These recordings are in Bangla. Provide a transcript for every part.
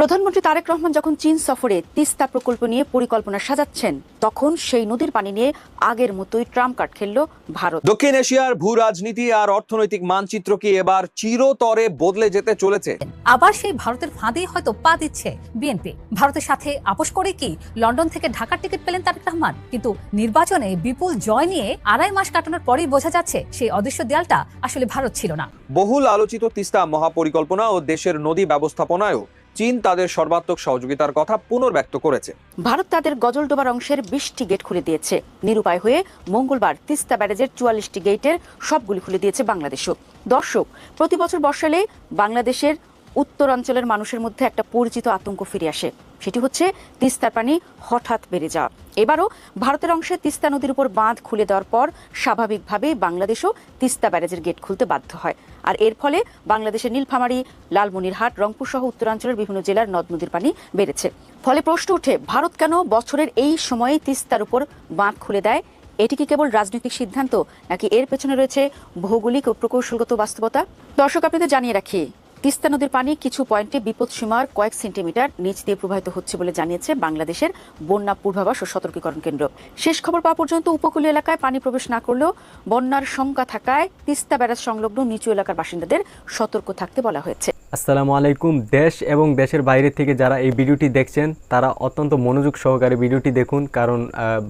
প্রধানমন্ত্রী তারেক রহমান যখন চীন সফরে তিস্তা প্রকল্প নিয়ে পরিকল্পনা সাজাচ্ছেন, তখন সেই নদীর পানি নিয়ে আগের মতোই ট্রাম্প কার্ড খেলল ভারত। দক্ষিণ এশিয়ার ভূ রাজনীতি আর অর্থনৈতিক মানচিত্র কি এবার চিরতরে বদলে যেতে চলেছে? আবার সেই ভারতের ফাঁদেই হয়তো পা দিচ্ছে বিএনপি। ভারতের সাথে আপোষ করে কি লন্ডন থেকে ঢাকার টিকিট পেলেন তারেক রহমান? কিন্তু নির্বাচনে বিপুল জয় নিয়ে 2.5 মাস কাটানোর পরেই বোঝা যাচ্ছে সেই অদৃশ্য দেয়ালটা আসলে ভারত ছিল না। বহুল আলোচিত তিস্তা মহাপরিকল্পনা ও দেশের নদী ব্যবস্থাপনায়ও চীন তাদের সর্বাত্মক সহযোগিতার কথা পুনর্ব্যক্ত করেছে। ভারত তাদের গজলডোবার অংশের 20টি গেট খুলে দিয়েছে। নিরুপায় হয়ে মঙ্গলবার তিস্তা ব্যারেজের 44টি গেটের সবগুলি খুলে দিয়েছে বাংলাদেশও। দর্শক, প্রতি বছর বর্ষালে বাংলাদেশের উত্তরাঞ্চলের মানুষের মধ্যে একটা পরিচিত আতঙ্ক ফিরে আসে। সেটি হচ্ছে তিস্তার পানি হঠাৎ বেড়ে যাওয়া। এবারও ভারতের অংশে তিস্তা নদীর উপর বাঁধ খুলে দেওয়ার পর স্বাভাবিকভাবেই বাংলাদেশও তিস্তা ব্যারেজের গেট খুলতে বাধ্য হয়। আর এর ফলে বাংলাদেশের নীলফামারী, লালমনিরহাট, রংপুর সহ উত্তরাঞ্চলের বিভিন্ন জেলার নদ নদীর পানি বেড়েছে। ফলে প্রশ্ন ওঠে, ভারত কেন বছরের এই সময়ে তিস্তার উপর বাঁধ খুলে দেয়? এটি কি কেবল রাজনৈতিক সিদ্ধান্ত, নাকি এর পেছনে রয়েছে ভৌগোলিক ও প্রকৌশলগত বাস্তবতা? দর্শক, আপনাদের জানিয়ে রাখি, তিস্তা নদীর পানি কিছু পয়েন্টে বিপদসীমার কয়েক সেন্টিমিটার নিচ দিয়ে প্রবাহিত হচ্ছে বলে জানিয়েছে বাংলাদেশের বন্যা পূর্বাভাস ও সতর্কীকরণ কেন্দ্র। শেষ খবর পাওয়া পর্যন্ত উপকূলীয় এলাকায় পানি প্রবেশ না করলেও বন্যার শঙ্কা থাকায় তিস্তা ব্যারাজ সংলগ্ন নিচু এলাকার বাসিন্দাদের সতর্ক থাকতে বলা হয়েছে। আসসালামু আলাইকুম। দেশ এবং দেশের বাইরে থেকে যারা এই ভিডিওটি দেখছেন তারা অত্যন্ত মনোযোগ সহকারে ভিডিওটি দেখুন, কারণ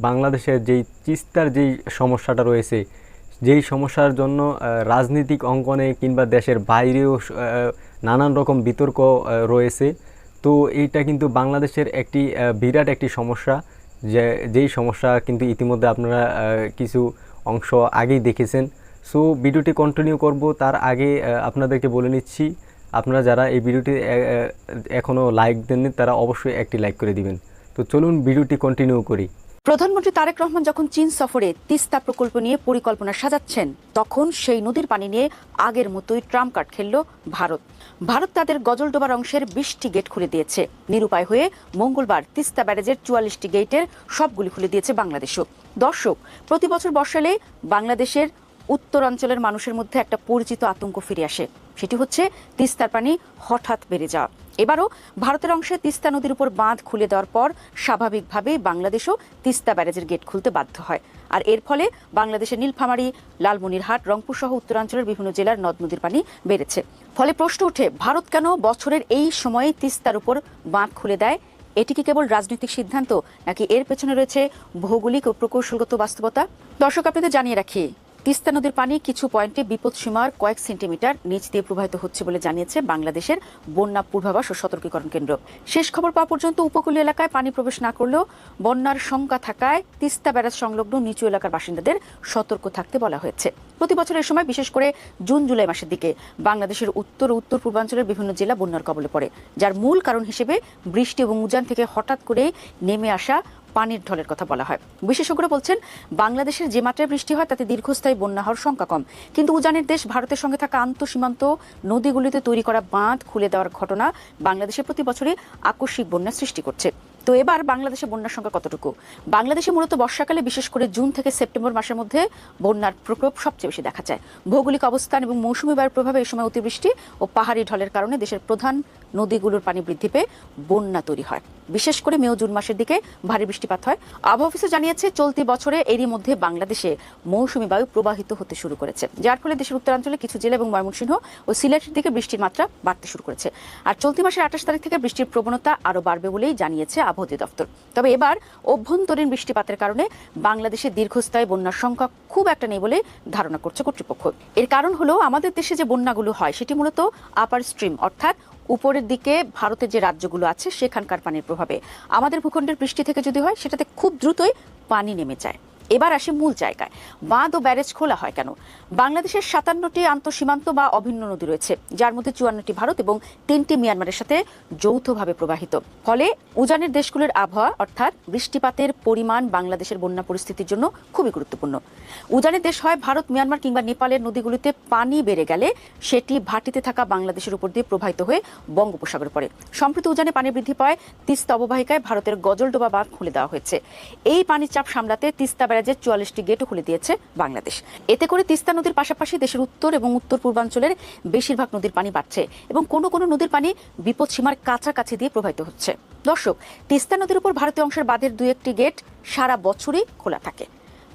বাংলাদেশের যেই তিস্তার যেই সমস্যাটা রয়েছে, যেই সমস্যার জন্য রাজনৈতিক অঙ্গনে কিংবা দেশের বাইরেও নানান রকম বিতর্ক রয়েছে। তো এইটা কিন্তু বাংলাদেশের একটি বিরাট একটি সমস্যা, যেই সমস্যা কিন্তু ইতিমধ্যে আপনারা কিছু অংশ আগেই দেখেছেন। সো ভিডিওটি কন্টিনিউ করব, তার আগে আপনাদেরকে বলে নিচ্ছি, আপনারা যারা এই ভিডিওটি এখনও লাইক দেননি তারা অবশ্যই একটি লাইক করে দিবেন। তো চলুন ভিডিওটি কন্টিনিউ করি। প্রধানমন্ত্রী তারেক রহমান যখন চীন সফরে তিস্তা প্রকল্প নিয়ে পরিকল্পনা সাজাচ্ছেন, তখন সেই নদীর পানি নিয়ে আগের মতোই ট্রাম্প কার্ড খেলল ভারত। ভারত তাদের গজলডোবার অংশের 20টি গেট খুলে দিয়েছে। নিরুপায় হয়ে মঙ্গলবার তিস্তা ব্যারেজের 44টি গেটের সবগুলি খুলে দিয়েছে বাংলাদেশও। দর্শক, প্রতি বছর বর্ষালে বাংলাদেশের উত্তরাঞ্চলের মানুষের মধ্যে একটা পরিচিত আতঙ্ক ফিরে আসে। সেটি হচ্ছে তিস্তার পানি হঠাৎ বেড়ে যাওয়া। এবারও ভারতের অংশে তিস্তা নদীর উপর বাঁধ খুলে দেওয়ার পর স্বাভাবিকভাবেই বাংলাদেশও তিস্তা ব্যারেজের গেট খুলতে বাধ্য হয়। আর এর ফলে বাংলাদেশের নীলফামারী, লালমনিরহাট, রংপুর সহ উত্তরাঞ্চলের বিভিন্ন জেলার নদ নদীর পানি বেড়েছে। ফলে প্রশ্ন ওঠে, ভারত কেন বছরের এই সময়ে তিস্তার উপর বাঁধ খুলে দেয়? এটি কি কেবল রাজনৈতিক সিদ্ধান্ত, নাকি এর পেছনে রয়েছে ভৌগোলিক ও প্রকৌশলগত বাস্তবতা? দর্শক, আপনাদের জানিয়ে রাখি, তিস্তা নদীর পানি কিছু পয়েন্টে বিপদসীমার কয়েক সেন্টিমিটার নিচ দিয়ে প্রবাহিত হচ্ছে বলে জানিয়েছে বাংলাদেশের বন্যা পূর্বাভাস ও সতর্কীকরণ কেন্দ্র। শেষ খবর পাওয়া পর্যন্ত উপকূলীয় এলাকায় পানি প্রবেশ না করলেও বন্যার শঙ্কা থাকায় তিস্তা ব্যারাজ সংলগ্ন নিচু এলাকার বাসিন্দাদের সতর্ক থাকতে বলা হয়েছে। প্রতি বছরের সময়, বিশেষ করে জুন জুলাই মাসের দিকে বাংলাদেশের উত্তর ও উত্তর পূর্বাঞ্চলের বিভিন্ন জেলা বন্যার কবলে পড়ে, যার মূল কারণ হিসেবে বৃষ্টি এবং উজান থেকে হঠাৎ করে নেমে আসা পানির ঢলের কথা বলা হয়। বিশেষজ্ঞরা বলছেন, বাংলাদেশের যে মাত্রায় বৃষ্টি হয় তাতে দীর্ঘস্থায়ী বন্যা হওয়ার সংখ্যা কম, কিন্তু উজানের দেশ ভারতের সঙ্গে থাকা আন্তঃসীমান্ত নদীগুলিতে তৈরি করা বাঁধ খুলে দেওয়ার ঘটনা বাংলাদেশে প্রতি বছরই আকস্মিক বন্যা সৃষ্টি করছে। তো এবার বাংলাদেশে বন্যার সংখ্যা কতটুকু? বাংলাদেশে মূলত বর্ষাকালে, বিশেষ করে জুন থেকে সেপ্টেম্বর মাসের মধ্যে বন্যার প্রকোপ সবচেয়ে বেশি দেখা যায়। ভৌগোলিক অবস্থান এবং মৌসুমী বায়ুর প্রভাবে এই সময় অতিবৃষ্টি ও পাহাড়ি ঢলের কারণে দেশের প্রধান নদীগুলোর পানি বৃদ্ধি পেয়ে বন্যা তৈরি হয়। বিশেষ করে মে ও জুন মাসের দিকে ভারী বৃষ্টিপাত হয়। আবহাওয়া অফিসে জানিয়েছে, চলতি বছরে এরই মধ্যে বাংলাদেশে মৌসুমী বায়ু প্রবাহিত হতে শুরু করেছে, যার ফলে দেশের উত্তরাঞ্চলে কিছু জেলা এবং ময়মনসিংহ ও সিলেটের দিকে বৃষ্টির মাত্রা বাড়তে শুরু করেছে। আর চলতি মাসের 28 তারিখ থেকে বৃষ্টির প্রবণতা আরও বাড়বে বলেই জানিয়েছে আবহাওয়া অধিদপ্তর। তবে এবার অভ্যন্তরীণ বৃষ্টিপাতের কারণে বাংলাদেশে দীর্ঘস্থায়ী বন্যার সংখ্যা খুব একটা নেই বলে ধারণা করছে কর্তৃপক্ষ। এর কারণ হলো, আমাদের দেশে যে বন্যাগুলো হয় সেটি মূলত আপার স্ট্রিম, অর্থাৎ উপরের দিকে ভারতের যে রাজ্যগুলো আছে সেখানকার পানির প্রভাবে। আমাদের ভূখণ্ডের বৃষ্টি থেকে যদি হয়, সেটাতে খুব দ্রুতই পানি নেমে যায়। এবার আসে মূল জায়গায়, বাঁধ ও ব্যারেজ খোলা হয় কেন? বাংলাদেশের 57টি আন্তঃসীমান্ত বা অভিন্ন নদী রয়েছে, যার মধ্যে 54টি ভারত এবং 3টি মিয়ানমারের সাথে যৌথভাবে প্রবাহিত। ফলে উজানের দেশগুলোর আবহাওয়া, অর্থাৎ বৃষ্টিপাতের পরিমাণ বাংলাদেশের বন্যা পরিস্থিতির জন্য খুবই গুরুত্বপূর্ণ। উজানের দেশ হয় ভারত, মিয়ানমার কিংবা নেপালের নদীগুলিতে পানি বেড়ে গেলে সেটি ভাটিতে থাকা বাংলাদেশের উপর দিয়ে প্রবাহিত হয়ে বঙ্গোপসাগরে পড়ে। সম্প্রতি উজানে পানি বৃদ্ধি পায় তিস্তা অববাহিকায় ভারতের গজলডোবা বাঁধ খুলে দেওয়া হয়েছে। এই পানির চাপ সামলাতে তিস্তা ব্যারাজের 44টি গেটও খুলে দিয়েছে বাংলাদেশ। এতে করে তিস্তা নদীর পাশাপাশি দেশের উত্তর এবং উত্তর পূর্বাঞ্চলের বেশিরভাগ নদীর পানি বাড়ছে এবং কোনো কোনো নদীর পানি বিপদসীমার কাছাকাছি দিয়ে প্রবাহিত হচ্ছে। দর্শক, তিস্তা নদীর উপর ভারতীয় অংশের বাঁধের 2-1টি গেট সারা বছরই খোলা থাকে,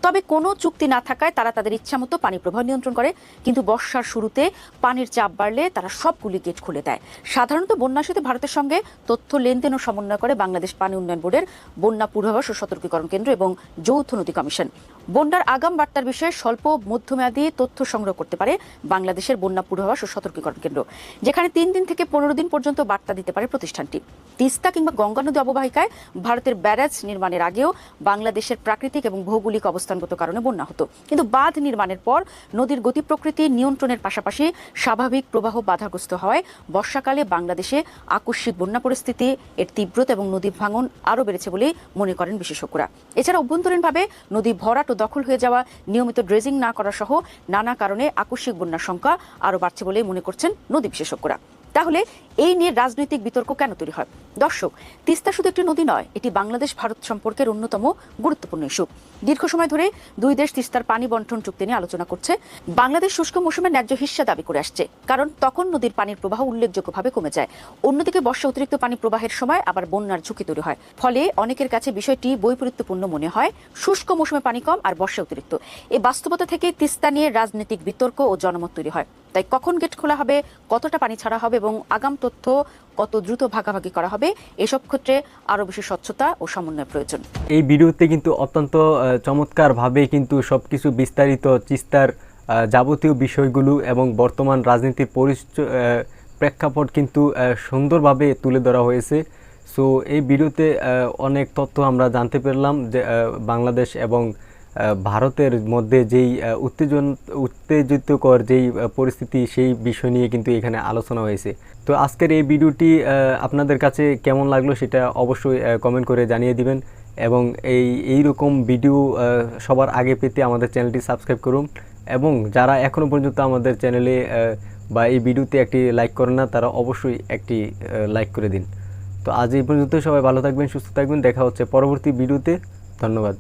তবে কোনো চুক্তি না থাকায় তারা তাদের ইচ্ছামতো পানি প্রবাহ নিয়ন্ত্রণ করে, কিন্তু বর্ষার শুরুতে পানির চাপ বাড়লে তারা সবগুলি গেট খুলে দেয়। সাধারণত বন্যার সাথে ভারতের সঙ্গে তথ্য লেনদেন ও সমন্বয় করে বাংলাদেশ পানি উন্নয়ন বোর্ডের বন্যা পূর্বাভাস ও সতর্কীকরণ কেন্দ্র এবং যৌথ নদী কমিশন। বন্যার আগাম বার্তার বিষয়ে স্বল্প মধ্যমেয়াদী তথ্য সংগ্রহ করতে পারে বাংলাদেশের বন্যা পূর্বাভাস ও সতর্কীকরণ কেন্দ্র, যেখানে 3 দিন থেকে 15 দিন পর্যন্ত বার্তা দিতে পারে প্রতিষ্ঠানটি। তিস্তা কিংবা গঙ্গা নদী অববাহিকায় ভারতের ব্যারাজ নির্মাণের আগেও বাংলাদেশের প্রাকৃতিক এবং ভৌগোলিক অবস্থানগত কারণে বন্যা হতো, কিন্তু বাঁধ নির্মাণের পর নদীর গতি প্রকৃতি নিয়ন্ত্রণের পাশাপাশি স্বাভাবিক প্রবাহ বাধাগ্রস্ত হওয়ায় বর্ষাকালে বাংলাদেশে আকস্মিক বন্যা পরিস্থিতি, এর তীব্রতা এবং নদী ভাঙন আরও বেড়েছে বলেই মনে করেন বিশেষজ্ঞরা। এছাড়া অভ্যন্তরীণভাবে নদী ভরাট ও দখল হয়ে যাওয়া, নিয়মিত ড্রেজিং না করা সহ নানা কারণে আকস্মিক বন্যার সংখ্যা আরও বাড়ছে বলেই মনে করছেন নদী বিশেষজ্ঞরা। তাহলে এই নিয়ে রাজনৈতিক বিতর্ক কেন তৈরি হয়? দর্শক, তিস্তা শুধু একটি নদী নয়, এটি বাংলাদেশ ভারত সম্পর্কের অন্যতম গুরুত্বপূর্ণ ইস্যু। দীর্ঘ সময় ধরে দুই দেশ তিস্তার পানি বন্টন চুক্তি নিয়ে আলোচনা করছে। বাংলাদেশ শুষ্ক মৌসুমে ন্যায্য হিস্সা দাবি করে আসছে, কারণ তখন নদীর পানির প্রবাহ উল্লেখযোগ্যভাবে কমে যায়। অন্যদিকে বর্ষা অতিরিক্ত পানি প্রবাহের সময় আবার বন্যার ঝুঁকি তৈরি হয়, ফলে অনেকের কাছে বিষয়টি বৈপরীত্যপূর্ণ মনে হয়। শুষ্ক মৌসুমে পানি কম আর বর্ষা অতিরিক্ত, এই বাস্তবতা থেকে তিস্তা নিয়ে রাজনৈতিক বিতর্ক ও জনমত তৈরি হয়। তাই কখন গেট খোলা হবে, কতটা পানি ছাড়া হবে এবং আগাম তথ্য কত দ্রুত ভাগাভাগি করা হবে, এসব ক্ষেত্রে আরও বেশি স্বচ্ছতা ও সমন্বয় প্রয়োজন। এই ভিডিওতে কিন্তু অত্যন্ত চমৎকারভাবে কিন্তু সবকিছু বিস্তারিত তিস্তার যাবতীয় বিষয়গুলো এবং বর্তমান রাজনীতির প্রেক্ষাপট কিন্তু সুন্দরভাবে তুলে ধরা হয়েছে। সো এই ভিডিওতে অনেক তথ্য আমরা জানতে পারলাম যে বাংলাদেশ এবং ভারতের মধ্যে যেই উত্তেজিতকর যেই পরিস্থিতি, সেই বিষয় নিয়ে কিন্তু এখানে আলোচনা হয়েছে। তো আজকের এই ভিডিওটি আপনাদের কাছে কেমন লাগলো সেটা অবশ্যই কমেন্ট করে জানিয়ে দিবেন এবং এইরকম ভিডিও সবার আগে পেতে আমাদের চ্যানেলটি সাবস্ক্রাইব করুন এবং যারা এখনও পর্যন্ত আমাদের চ্যানেলে বা এই ভিডিওতে একটি লাইক করেন না, তারা অবশ্যই একটি লাইক করে দিন। তো আজ এই পর্যন্ত, সবাই ভালো থাকবেন, সুস্থ থাকবেন, দেখা হচ্ছে পরবর্তী ভিডিওতে। ধন্যবাদ।